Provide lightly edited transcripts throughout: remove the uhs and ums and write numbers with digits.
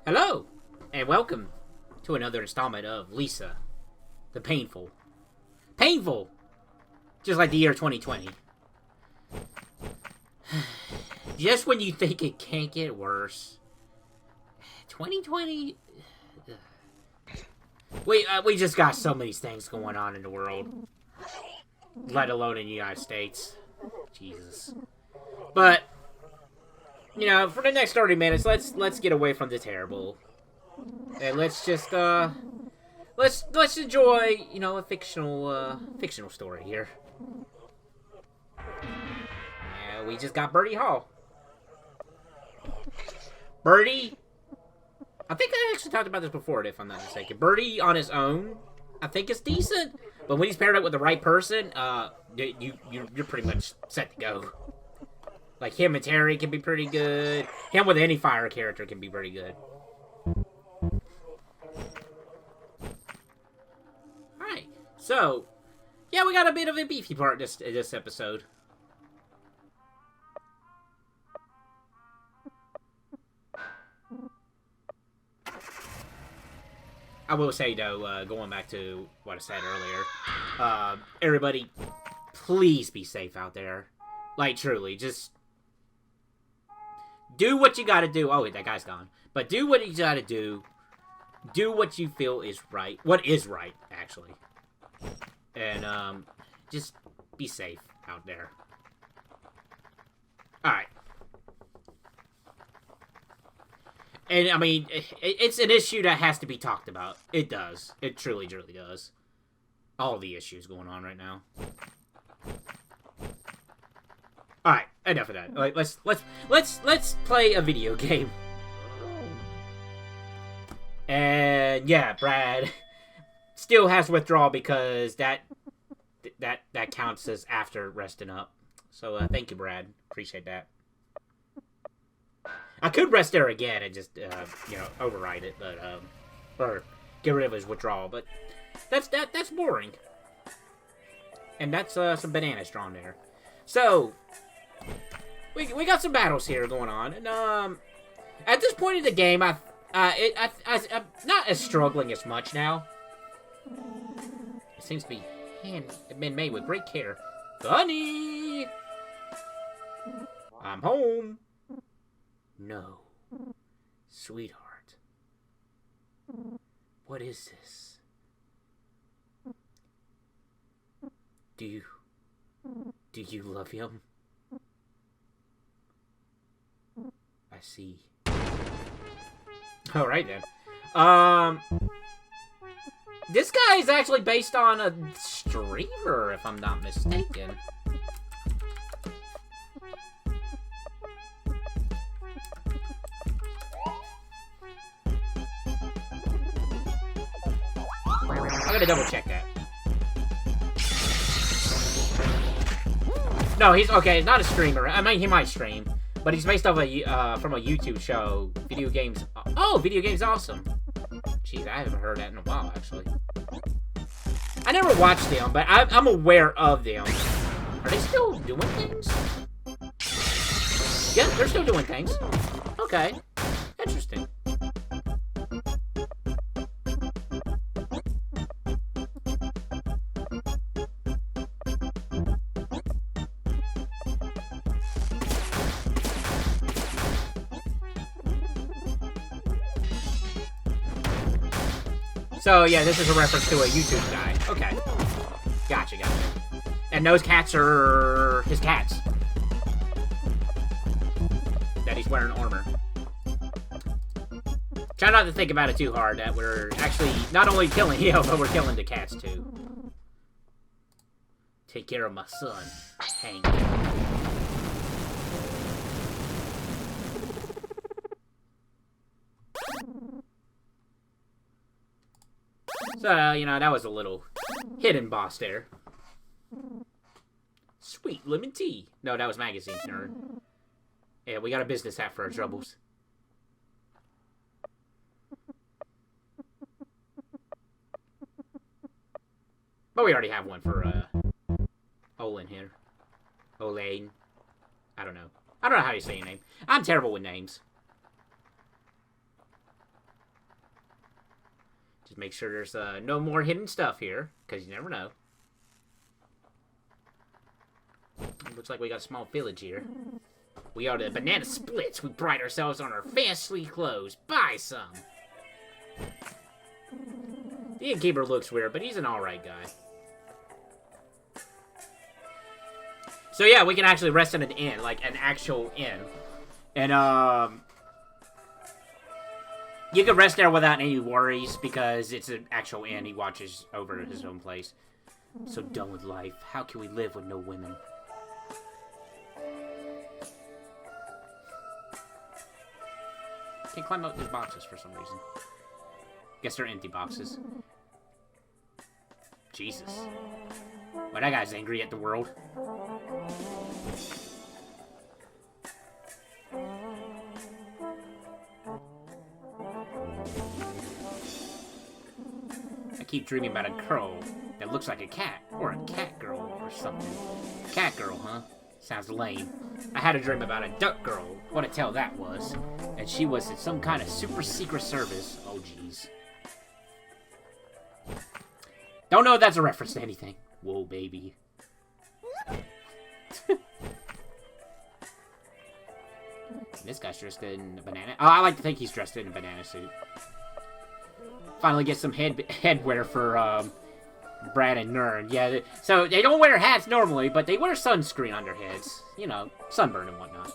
Hello, and welcome to another installment of Lisa, the Painful. Painful! Just like the year 2020. Just when you think it can't get worse. 2020... We just got so many things going on in the world. Let alone in the United States. Jesus. But, you know, for the next 30 minutes, let's get away from the terrible. And let's just, let's enjoy, you know, a fictional story here. Yeah, we just got Birdie Hall. Birdie, I think I actually talked about this before, if I'm not mistaken. Birdie on his own, I think is decent, but when he's paired up with the right person, you're pretty much set to go. Like him and Terry can be pretty good. Him with any fire character can be pretty good. Alright, so, yeah, we got a bit of a beefy part this episode. I will say, though, going back to what I said earlier, everybody, please be safe out there. Like, truly, just do what you gotta do. Oh, wait, that guy's gone. But do what you gotta do. Do what you feel is right. What is right, actually. And, just be safe out there. Alright. And, I mean, it's an issue that has to be talked about. It does. It truly, truly does. All the issues going on right now. Alright, enough of that. Like, let's play a video game. And, yeah, Brad still has withdrawal because that counts as after resting up. So, thank you, Brad. Appreciate that. I could rest there again and just, you know, override it, but, or get rid of his withdrawal, but that's boring. And that's, some bananas drawn there. So, we got some battles here going on, and, at this point in the game, I'm not as struggling as much now. It seems to be been made with great care. Bunny! I'm home. No. Sweetheart. What is this? Do you love him? I see. Alright then. This guy is actually based on a streamer, if I'm not mistaken. I'm gonna double check that. No, he's okay. He's not a streamer. I mean, he might stream, but he's based off from a YouTube show. Video games. Oh, video games awesome. Jeez, I haven't heard that in a while, actually. I never watched them, but I'm aware of them. Are they still doing things? Yeah, they're still doing things. Okay, interesting. So, yeah, this is a reference to a YouTube guy. Okay. Gotcha. And those cats are his cats. That he's wearing armor. Try not to think about it too hard, that we're actually not only killing him, but we're killing the cats, too. Take care of my son, Hank. So, you know, that was a little hidden boss there. Sweet lemon tea. No, that was magazines, nerd. Yeah, we got a business hat for our troubles. But we already have one for, Olin here. Olaine. I don't know. I don't know how you say your name. I'm terrible with names. Just make sure there's no more hidden stuff here, because you never know. It looks like we got a small village here. We are the Banana Splits. We pride ourselves on our fancy clothes. Buy some. The innkeeper looks weird, but he's an alright guy. So yeah, we can actually rest in an inn, like an actual inn. And, you can rest there without any worries, because it's an actual inn. He watches over his own place. So done with life. How can we live with no women? Can't climb up these boxes for some reason. Guess they're empty boxes. Jesus. Well, that guy's angry at the world. I keep dreaming about a girl that looks like a cat, or a cat girl, or something. Cat girl, huh? Sounds lame. I had a dream about a duck girl. What a tale that was. And she was in some kind of super secret service. Oh, jeez. Don't know if that's a reference to anything. Whoa, baby. This guy's dressed in a banana. Oh, I like to think he's dressed in a banana suit. Finally get some headwear for Brad and Nern. Yeah, so they don't wear hats normally, but they wear sunscreen on their heads. You know, sunburn and whatnot.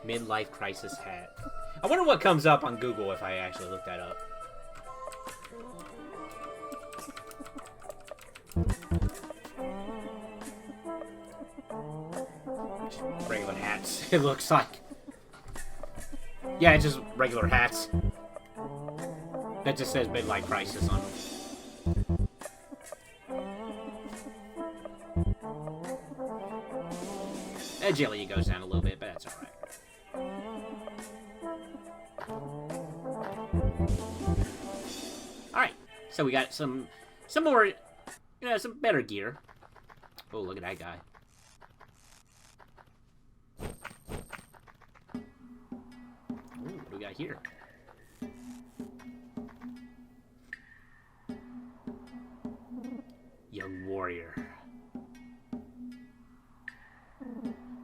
Midlife crisis hat. I wonder what comes up on Google if I actually look that up. Regular hats, it looks like. Yeah, it's just regular hats. That just says midlife crisis on them. Agility goes down a little bit, but that's alright. Alright, so we got some more, you know, some better gear. Oh, look at that guy. Ooh, what do we got here? Young warrior.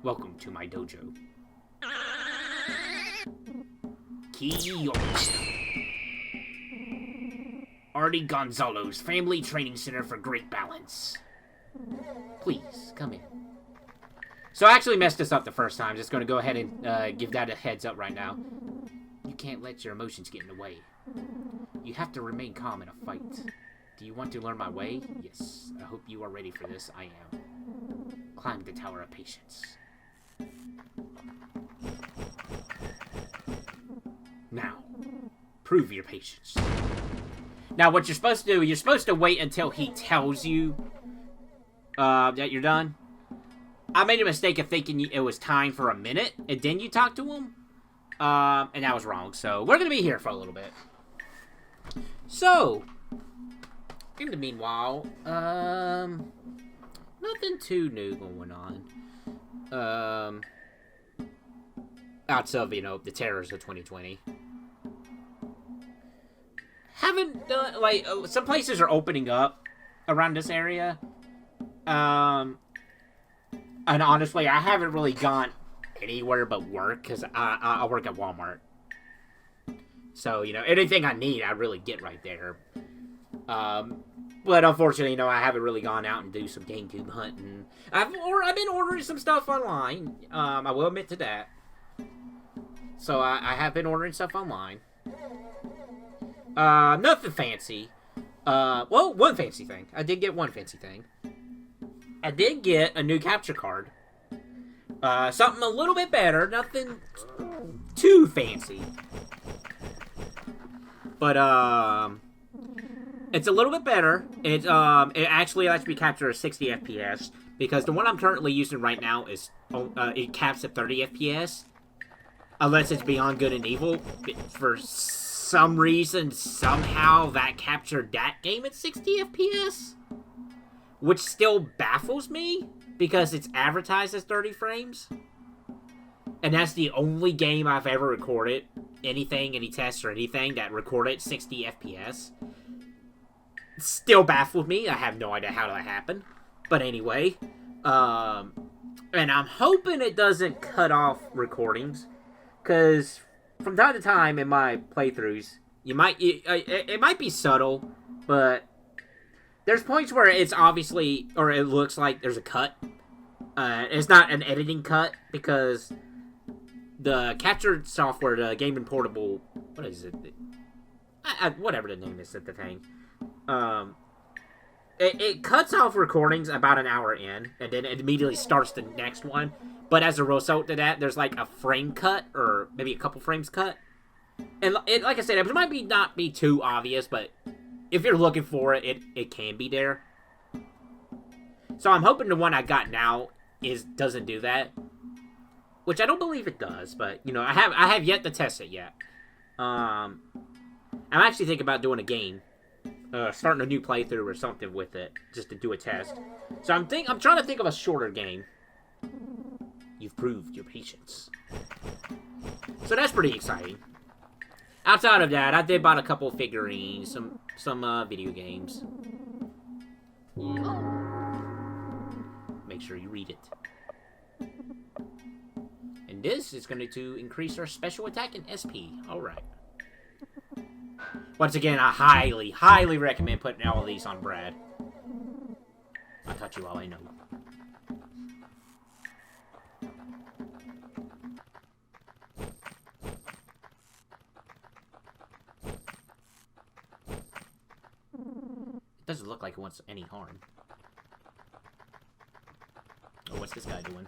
Welcome to my dojo. Artie Gonzalo's Family Training Center for Great Balance. Please, come in. So I actually messed this up the first time. Just going to go ahead and give that a heads up right now. You can't let your emotions get in the way. You have to remain calm in a fight. Do you want to learn my way? Yes. I hope you are ready for this. I am. Climb the Tower of Patience. Now, prove your patience. Now, what you're supposed to do, you're supposed to wait until he tells you that you're done. I made a mistake of thinking it was time for a minute, and then you talk to him. And that was wrong. So, we're going to be here for a little bit. So, in the meanwhile, nothing too new going on. Outside of, you know, the terrors of 2020. Haven't done, like, some places are opening up around this area. And honestly, I haven't really gone anywhere but work, because I work at Walmart. So, you know, anything I need, I really get right there. But unfortunately, you know, I haven't really gone out and do some GameCube hunting. I've been ordering some stuff online. I will admit to that. So I have been ordering stuff online. Nothing fancy. Well, one fancy thing. I did get one fancy thing. I did get a new capture card. Something a little bit better. Nothing too fancy. But, it's a little bit better. It actually lets me capture a 60 FPS. Because the one I'm currently using right now is, it caps at 30 FPS. Unless it's Beyond Good and Evil. For some reason, somehow, that captured that game at 60 FPS. Which still baffles me. Because it's advertised as 30 frames. and that's the only game I've ever recorded, anything, any tests or anything, that recorded 60 FPS. Still baffled me. I have no idea how that happened. But anyway, and I'm hoping it doesn't cut off recordings, because from time to time in my playthroughs, it might be subtle, but there's points where it's obviously, or it looks like there's a cut. It's not an editing cut, because the capture software, the Game & Portable, what is it? Whatever the name is at the thing. It cuts off recordings about an hour in, and then it immediately starts the next one. But as a result of that, there's like a frame cut, or maybe a couple frames cut. And like I said, it might not be too obvious, but if you're looking for it, it can be there. So I'm hoping the one I got now doesn't do that, which I don't believe it does. But you know, I have yet to test it yet. I'm actually thinking about doing a game, starting a new playthrough or something with it, just to do a test. So I'm trying to think of a shorter game. You've proved your patience. So that's pretty exciting. Outside of that, I did buy a couple figurines, some video games. Make sure you read it. And this is going to increase our special attack and SP. Alright. Once again, I highly, highly recommend putting all of these on Brad. I taught you all I know. It doesn't look like it wants any harm. Oh, what's this guy doing?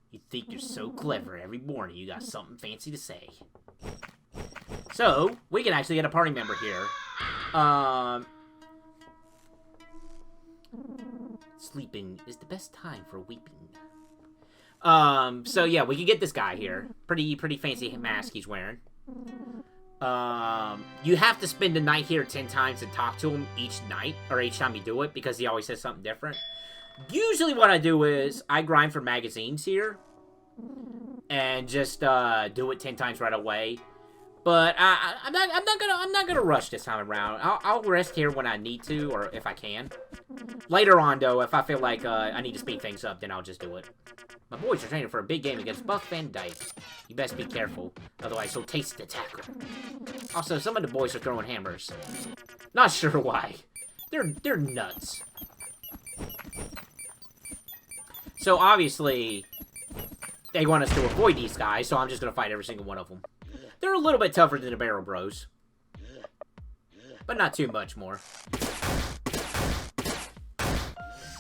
You think you're so clever. Every morning you got something fancy to say. So, we can actually get a party member here. Sleeping is the best time for weeping. So yeah, we can get this guy here. Pretty fancy mask he's wearing. You have to spend the night here 10 times and talk to him each night, or each time you do it, because he always says something different. Usually what I do is, I grind for magazines here, and just, do it 10 times right away. But, I'm not gonna rush this time around. I'll rest here when I need to, or if I can. Later on, though, if I feel like, I need to speed things up, then I'll just do it. My boys are training for a big game against Buck Van Dyke. You best be careful, otherwise he'll taste the tackle. Also, some of the boys are throwing hammers. Not sure why. They're nuts. So obviously, they want us to avoid these guys, so I'm just gonna fight every single one of them. They're a little bit tougher than the Barrel Bros, but not too much more.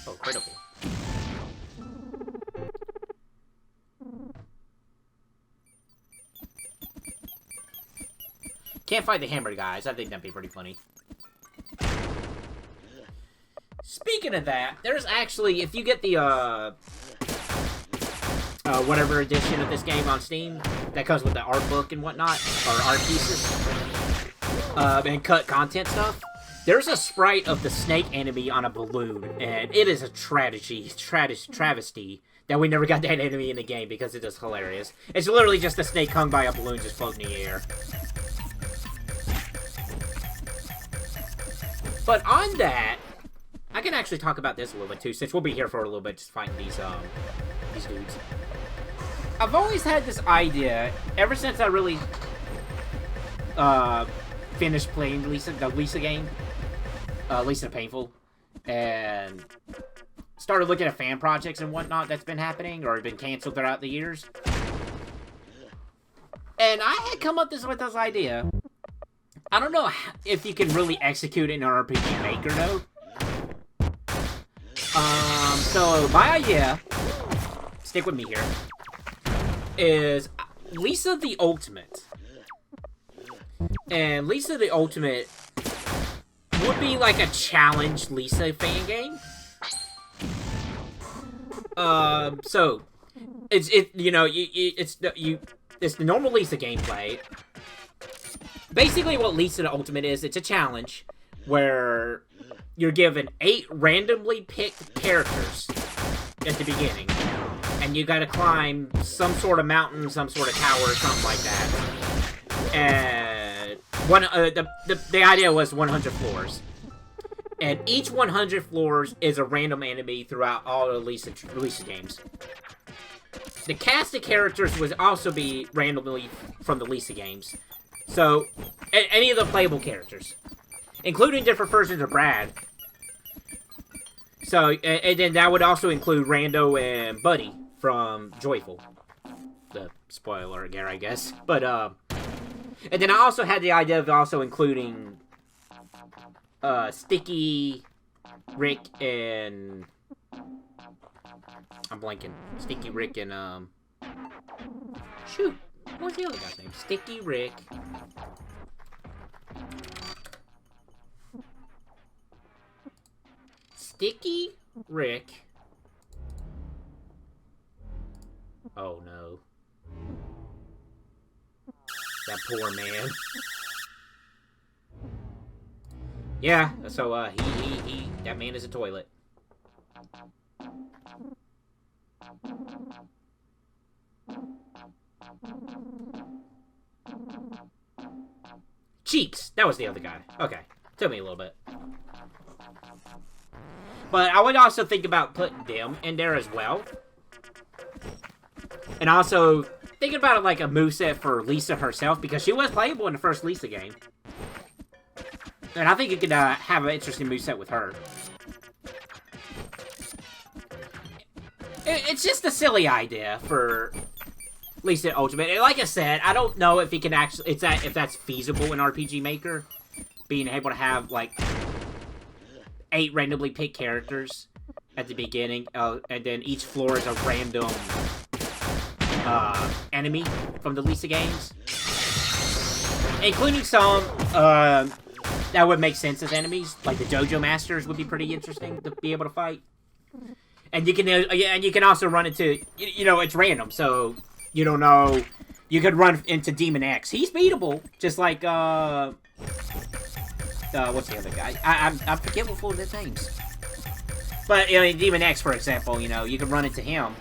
Oh, critical. Can't fight the hammer guys. I think that'd be pretty funny. Speaking of that, there's actually, if you get the, whatever edition of this game on Steam, that comes with the art book and whatnot, or art pieces, and cut content stuff, there's a sprite of the snake enemy on a balloon, and it is a travesty that we never got that enemy in the game, because it is hilarious. It's literally just a snake hung by a balloon just floating in the air. But on that, I can actually talk about this a little bit too, since we'll be here for a little bit just fighting these dudes. I've always had this idea, ever since I really finished playing the Lisa game, Lisa the Painful, and started looking at fan projects and whatnot that's been happening, or been canceled throughout the years. And I had come up with this idea. I don't know if you can really execute it in an RPG Maker, though. So my idea, stick with me here, is Lisa the Ultimate. And Lisa the Ultimate would be like a challenge Lisa fan game. So it's the normal Lisa gameplay. Basically what Lisa the Ultimate is, it's a challenge where you're given 8 randomly picked characters at the beginning. And you gotta climb some sort of mountain, some sort of tower, or something like that. And the idea was 100 floors. And each 100 floors is a random enemy throughout all the Lisa games. The cast of characters would also be randomly from the Lisa games. So, any of the playable characters. Including different versions of Brad. So, and then that would also include Rando and Buddy from Joyful. The spoiler again, I guess. But, and then I also had the idea of also including Sticky, Rick, and... I'm blanking. Sticky, Rick, and, shoot! What's the other guy's name? Sticky, Rick... Sticky, Rick... Oh, no. That poor man. Yeah, so, that man is a toilet. Cheeks! That was the other guy. Okay. Took me a little bit. But I would also think about putting them in there as well. And also, thinking about it like a moveset for Lisa herself, because she was playable in the first Lisa game. And I think you could have an interesting moveset with her. It's just a silly idea for Lisa Ultimate. And like I said, I don't know if you can actually, if that's feasible in RPG Maker, being able to have like 8 randomly picked characters at the beginning, and then each floor is a random enemy from the Lisa games, including some that would make sense as enemies, like the Dojo Masters would be pretty interesting to be able to fight. And you can also run into, you know, it's random, so you don't know. You could run into Demon X. He's beatable, just like what's the other guy? I'm forgetful of his names. But you know, Demon X, for example, you know, you can run into him.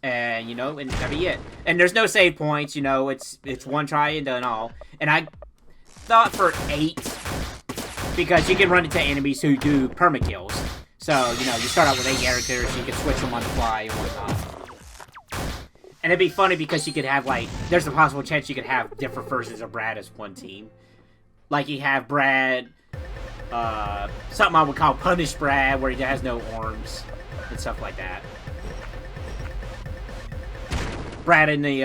And, you know, and that'd be it. And there's no save points, you know, it's one try and done all. And I thought for 8, because you can run into enemies who do permakills. So, you know, you start out with 8 characters, you can switch them on the fly and whatnot. And it'd be funny because you could have, like, there's a possible chance you could have different versions of Brad as one team. Like, you have Brad, something I would call Punish Brad, where he has no arms, and stuff like that. Brad in the,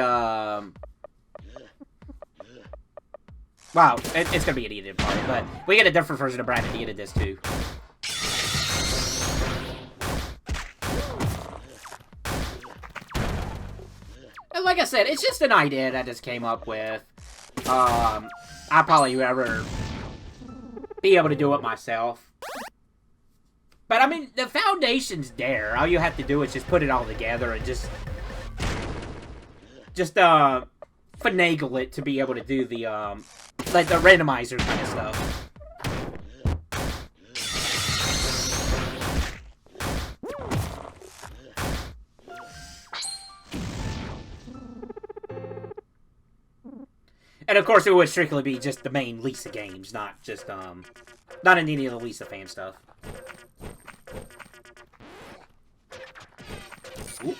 wow, it's gonna be an edited part, but we get a different version of Brad at the end of this, too. And like I said, it's just an idea that I just came up with. I'll probably never be able to do it myself. But, I mean, the foundation's there. All you have to do is just put it all together and just finagle it to be able to do the, like the randomizer kind of stuff. And of course it would strictly be just the main Lisa games, not just, not in any of the Lisa fan stuff.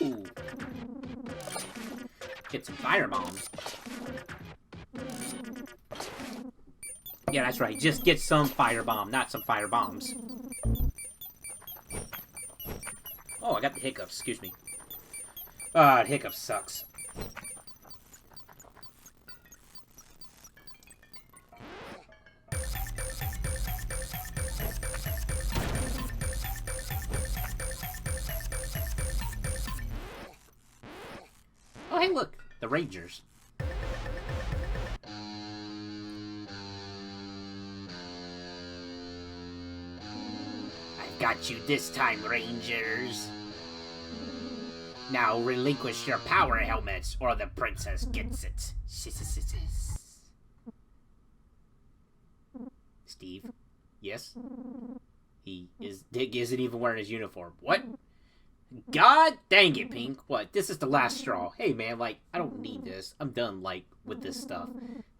Ooh. Get some fire bombs. Yeah, that's right. Just get some fire bomb, not some fire bombs. Oh, I got the hiccups. Excuse me. The hiccups sucks. Oh, hey, look. The Rangers. I've got you this time, Rangers. Now relinquish your power helmets, or the princess gets it. Steve? Yes? He isn't even wearing his uniform. What? God dang it, Pink. What? This is the last straw. Hey, man, like, I don't need this. I'm done, like, with this stuff.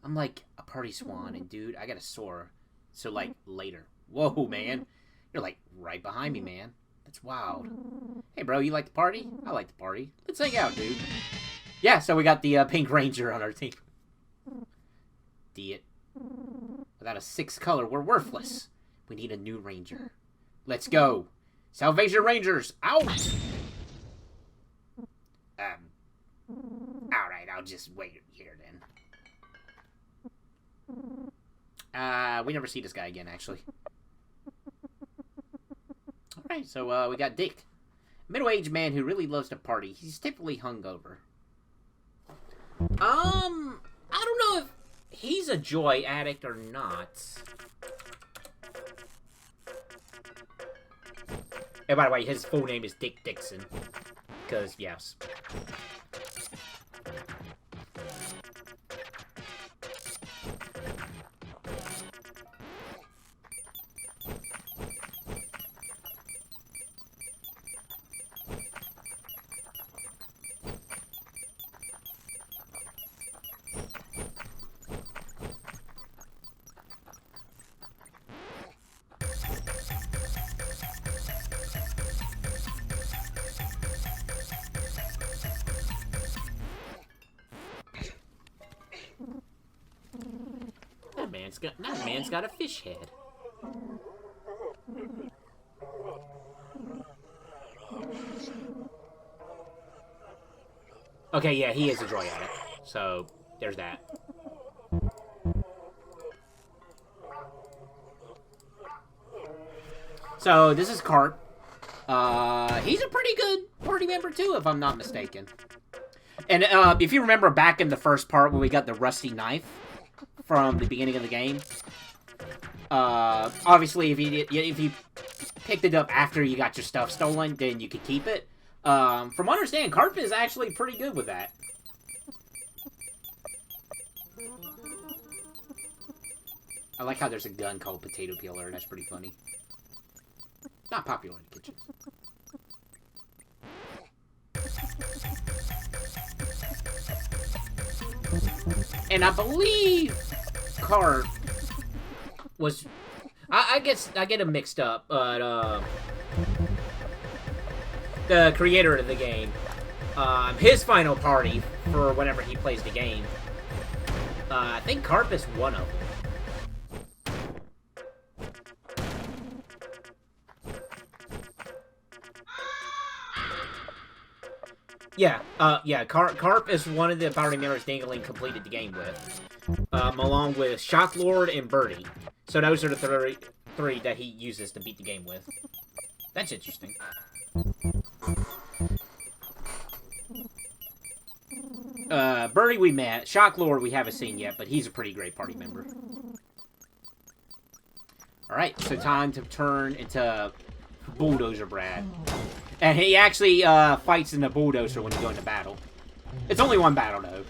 I'm like a party swan, and dude, I gotta soar. So, like, later. Whoa, man. You're, like, right behind me, man. That's wild. Hey, bro, you like the party? I like the party. Let's hang out, dude. Yeah, so we got the Pink Ranger on our team. Idiot. Without a sixth color, we're worthless. We need a new ranger. Let's go. Salvation Rangers, out! Alright, I'll just wait here then. We never see this guy again, actually. Alright, so, we got Dick. A middle-aged man who really loves to party. He's typically hungover. I don't know if he's a joy addict or not. And by the way, his full name is Dick Dixon. Because, yes. That man's got a fish head. Okay, yeah, he is a joy addict. So, there's that. So, this is Carp. He's a pretty good party member, too, if I'm not mistaken. And, if you remember back in the first part when we got the rusty knife from the beginning of the game, obviously, if you picked it up after you got your stuff stolen, then you could keep it. From what I understand, Carp is actually pretty good with that. I like how there's a gun called Potato Peeler. That's pretty funny. Not popular in the kitchen. And I believe Carp was... I get him mixed up, but, the creator of the game, his final party for whenever he plays the game, I think Carp is one of them. Yeah, Carp is one of the party members Dingling completed the game with, along with Shocklord and Birdie. So those are the three that he uses to beat the game with. That's interesting. Birdie we met. Shocklord we haven't seen yet, but he's a pretty great party member. Alright, so time to turn into Bulldozer Brad. And he actually fights in the Bulldozer when you go into battle. It's only one battle, though.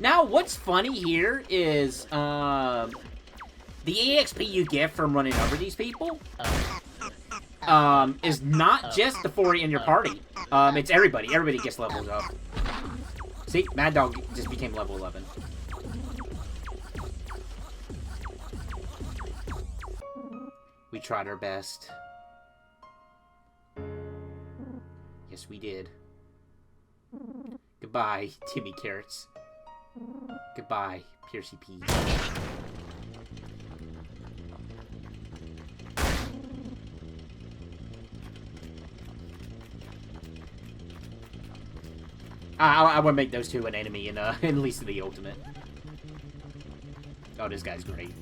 Now, what's funny here is the EXP you get from running over these people is not just the 4 in your party. It's everybody. Everybody gets levels up. See? Mad Dog just became level 11. We tried our best. Yes, we did. Goodbye, Timmy Carrots. Goodbye, Piercy P. I would make those two an enemy in at least the ultimate. Oh, this guy's great.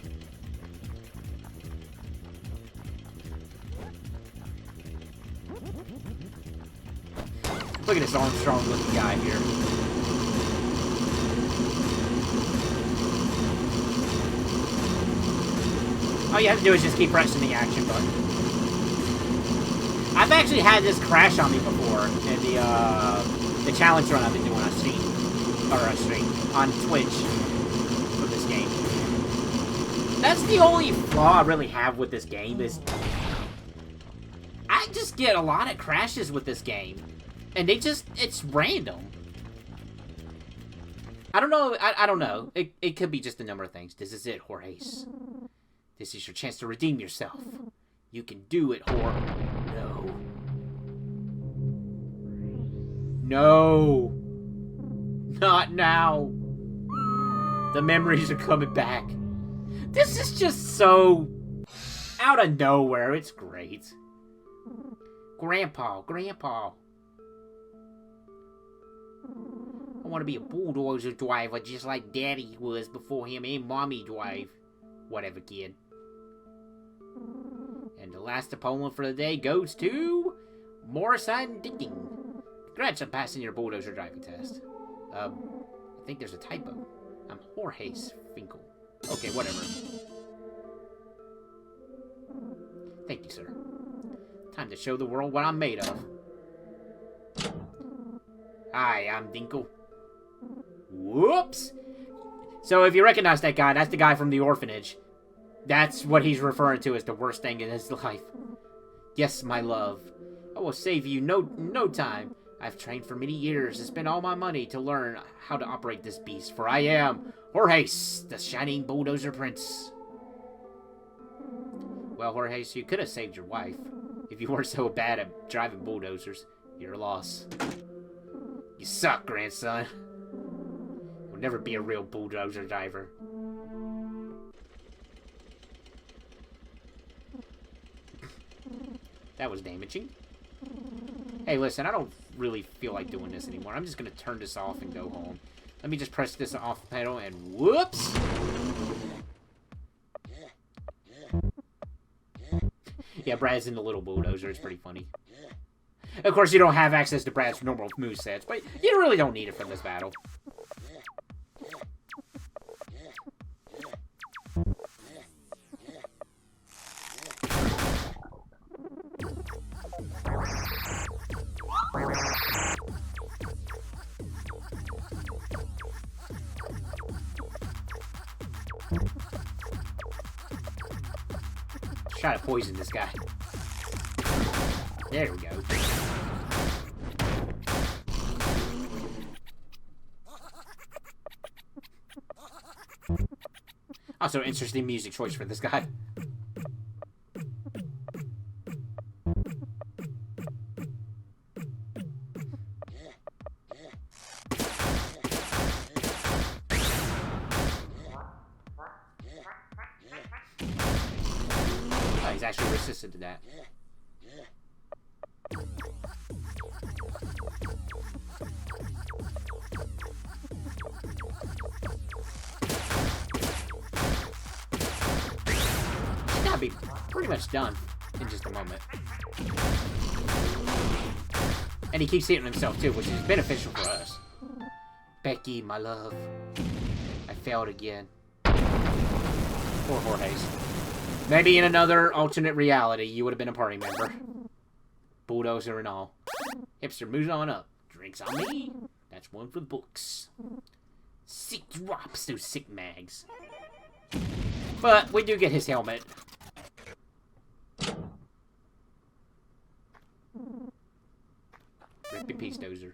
Look at this Armstrong looking guy here. All you have to do is just keep pressing the action button. I've actually had this crash on me before in the challenge run I've been doing on stream on Twitch for this game. That's the only flaw I really have with this game is I just get a lot of crashes with this game. And it's random. I don't know. I don't know. It could be just a number of things. This is it, Jorge. This is your chance to redeem yourself. You can do it, Jorge. No. No. Not now. The memories are coming back. This is just so out of nowhere. It's great. Grandpa. I want to be a bulldozer driver just like Daddy was before him and Mommy drive. Whatever, kid. And the last opponent for the day goes to Morrisside and Dicking. Congrats on passing your bulldozer driving test. I think there's a typo. I'm Jorge Finkel. Okay, whatever. Thank you, sir. Time to show the world what I'm made of. Hi, I'm Dinkle. Whoops! So if you recognize that guy, that's the guy from the orphanage. That's what he's referring to as the worst thing in his life. Yes, my love. I will save you no time. I've trained for many years and spent all my money to learn how to operate this beast, for I am Jorge, the Shining Bulldozer Prince. Well, Jorge, you could have saved your wife. If you weren't so bad at driving bulldozers, your loss. You suck, grandson. You'll never be a real bulldozer driver. That was damaging. Hey, listen, I don't really feel like doing this anymore. I'm just going to turn this off and go home. Let me just press this off pedal and whoops! Yeah, Brad's in the little bulldozer. It's pretty funny. Of course, you don't have access to Brad's normal movesets, but you really don't need it for this battle. Try to poison this guy. There we go. Also, interesting music choice for this guy. Oh, he's actually resistant to that. Be pretty much done in just a moment. And he keeps hitting himself too, which is beneficial for us. Becky, my love. I failed again. Poor Jorge's. Maybe in another alternate reality, you would have been a party member. Bulldozer and all. Hipster moves on up. Drinks on me. That's one for the books. Sick drops, those sick mags. But we do get his helmet. Rip in peace, Dozer.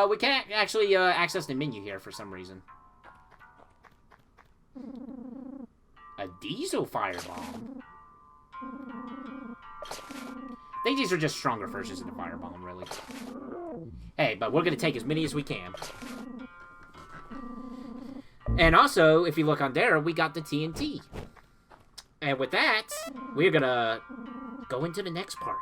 We can't actually access the menu here for some reason. A diesel firebomb. I think these are just stronger versions of the firebomb, really. Hey, but we're gonna take as many as we can. And also, if you look on there, we got the TNT. And with that, we're gonna go into the next part.